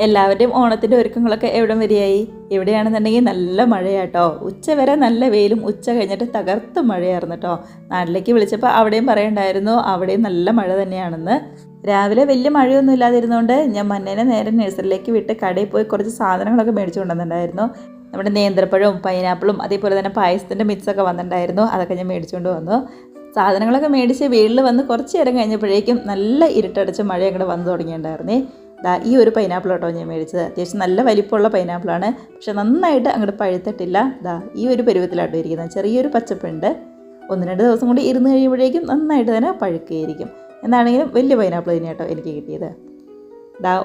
എല്ലാവരുടെയും ഓണത്തിൻ്റെ ഒരുക്കങ്ങളൊക്കെ എവിടം വരെയായി? എവിടെയാണെന്നുണ്ടെങ്കിൽ നല്ല മഴയാട്ടോ. ഉച്ച വരെ നല്ല വെയിലും ഉച്ച കഴിഞ്ഞിട്ട് തകർത്ത് മഴയായിരുന്നു കേട്ടോ. നാട്ടിലേക്ക് വിളിച്ചപ്പോൾ അവിടെയും പറയണ്ടായിരുന്നു അവിടെയും നല്ല മഴ തന്നെയാണെന്ന്. രാവിലെ വലിയ മഴയൊന്നും ഇല്ലാതിരുന്നുകൊണ്ട് ഞാൻ മന്നേനെ നേരെ നഴ്സറിയിലേക്ക് വിട്ട് കടയിൽ പോയി കുറച്ച് സാധനങ്ങളൊക്കെ മേടിച്ചു കൊണ്ടുവന്നിട്ടുണ്ടായിരുന്നു. നമ്മുടെ നേന്ത്രപ്പഴവും പൈനാപ്പിളും അതേപോലെ തന്നെ പായസത്തിൻ്റെ മിക്സൊക്കെ വന്നിട്ടുണ്ടായിരുന്നു. അതൊക്കെ ഞാൻ മേടിച്ചുകൊണ്ട് വന്നു. സാധനങ്ങളൊക്കെ മേടിച്ച് വീട്ടിൽ വന്ന് കുറച്ച് നേരം കഴിഞ്ഞപ്പോഴേക്കും നല്ല ഇരുട്ടടച്ച മഴ അങ്ങോട്ട് വന്നു തുടങ്ങിയിട്ടുണ്ടായിരുന്നേ. ഈ ഒരു പൈനാപ്പിൾ കേട്ടോ ഞാൻ മേടിച്ചത്. അത്യാവശ്യം നല്ല വലിപ്പമുള്ള പൈനാപ്പിളാണ്. പക്ഷെ നന്നായിട്ട് അങ്ങോട്ട് പഴുത്തിട്ടില്ല. ഈ ഒരു പരുവത്തിലാട്ടോ ഇരിക്കുന്നത്. ചെറിയൊരു പച്ചപ്പുണ്ട്. 1-2 ദിവസം കൂടി ഇരുന്ന് കഴിയുമ്പോഴേക്കും നന്നായിട്ട് തന്നെ പഴുക്കുകയായിരിക്കും. എന്താണെങ്കിലും വലിയ പൈനാപ്പിൾ തന്നെയാട്ടോ എനിക്ക് കിട്ടിയത്.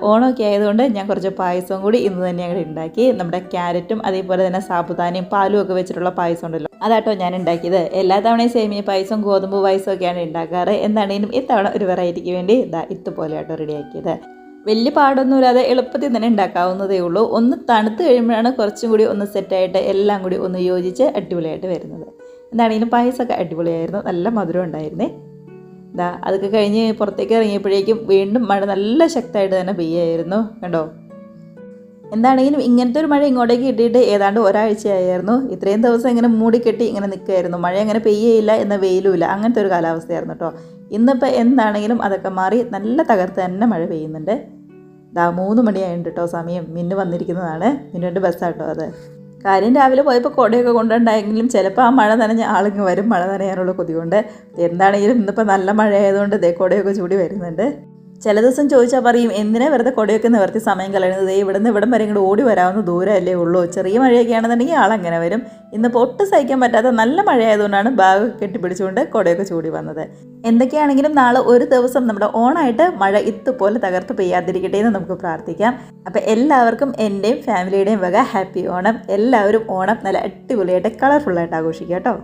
ഓണമൊക്കെ ആയതുകൊണ്ട് ഞാൻ കുറച്ച് പായസവും കൂടി ഇന്ന് തന്നെ അങ്ങോട്ട് ഉണ്ടാക്കി. നമ്മുടെ ക്യാരറ്റും അതേപോലെ തന്നെ സാബുദാനയും പാലും ഒക്കെ വെച്ചിട്ടുള്ള പായസം ഉണ്ടല്ലോ, അതാട്ടോ ഞാൻ ഉണ്ടാക്കിയത്. എല്ലാ തവണയും സേമിയ പായസം ഗോതമ്പ് പായസം ഒക്കെയാണ് ഉണ്ടാക്കാറ്. എന്താണെങ്കിലും ഇത്തവണ ഒരു വെറൈറ്റിക്ക് വേണ്ടി ഇതുപോലെ ആട്ടോ റെഡിയാക്കിയത്. വലിയ പാടൊന്നുമില്ലാതെ എളുപ്പത്തിൽ തന്നെ ഉണ്ടാക്കാവുന്നതേ ഉള്ളൂ. ഒന്ന് തണുത്ത് കഴിയുമ്പോഴാണ് കുറച്ചും കൂടി ഒന്ന് സെറ്റായിട്ട് എല്ലാം കൂടി ഒന്ന് യോജിച്ച് അടിപൊളിയായിട്ട് വരുന്നത്. എന്താണെങ്കിലും പായസമൊക്കെ അടിപൊളിയായിരുന്നു. നല്ല മധുരം ഉണ്ടായിരുന്നേ. അതൊക്കെ കഴിഞ്ഞ് പുറത്തേക്ക് ഇറങ്ങിയപ്പോഴേക്കും വീണ്ടും മഴ നല്ല ശക്തമായിട്ട് തന്നെ പെയ്യായിരുന്നു. കണ്ടോ? എന്താണെങ്കിലും ഇങ്ങനത്തെ ഒരു മഴ ഇങ്ങോട്ടേക്ക് കിട്ടിയിട്ട് ഏതാണ്ട് ഒരാഴ്ചയായിരുന്നു. ഇത്രയും ദിവസം ഇങ്ങനെ മൂടിക്കെട്ടി ഇങ്ങനെ നിൽക്കുമായിരുന്നു. മഴ അങ്ങനെ പെയ്യയില്ല എന്ന വെയിലുമില്ല, അങ്ങനത്തെ ഒരു കാലാവസ്ഥയായിരുന്നു കേട്ടോ. ഇന്നിപ്പോൾ എന്താണെങ്കിലും അതൊക്കെ മാറി നല്ല തകർത്ത് തന്നെ മഴ പെയ്യുന്നുണ്ട്. 3 മണിയായിട്ടുണ്ട് കേട്ടോ സമയം. മിന്നു വന്നിരിക്കുന്നതാണ്. മിന്നുവിൻ്റെ ബസ്സാട്ടോ അത്. കാര്യം രാവിലെ പോയപ്പോൾ കുടയൊക്കെ കൊണ്ടുണ്ടായെങ്കിലും ചിലപ്പോൾ ആ മഴ നനഞ്ഞ ആളിങ്ങ് വരും, മഴ നനയാനുള്ള കൊതി കൊണ്ട്. എന്താണെങ്കിലും ഇന്നിപ്പോൾ നല്ല മഴ ആയതുകൊണ്ട് കുടയൊക്കെ ചൂടി വരുന്നുണ്ട്. ചില ദിവസം ചോദിച്ചാൽ പറയും എന്തിനാ വെറുതെ കുടയൊക്കെ നിവർത്തി സമയം കളയുന്നത്, ഇവിടുന്ന് ഇവിടം വരെ ഇങ്ങോട്ട് ഓടി വരാവുന്ന ദൂരമല്ലേ ഉള്ളൂ. ചെറിയ മഴയൊക്കെ ആണെന്നുണ്ടെങ്കിൽ ആളങ്ങനെ വരും. ഇന്നിപ്പോൾ ഒട്ടും സഹിക്കാൻ പറ്റാത്ത നല്ല മഴയായതുകൊണ്ടാണ് ബാഗ് കെട്ടിപ്പിടിച്ചുകൊണ്ട് കുടയൊക്കെ ചൂടി വന്നത്. എന്തൊക്കെയാണെങ്കിലും നാളെ ഒരു ദിവസം നമ്മുടെ ഓണമായിട്ട് മഴ ഇതുപോലെ തകർത്ത് പെയ്യാതിരിക്കട്ടെ എന്ന് നമുക്ക് പ്രാർത്ഥിക്കാം. അപ്പോൾ എല്ലാവർക്കും എൻ്റെയും ഫാമിലിയുടെയും വക ഹാപ്പി ഓണം. എല്ലാവരും ഓണം നല്ല അടിപൊളിയായിട്ട് കളർഫുള്ളായിട്ട് ആഘോഷിക്കാം കേട്ടോ.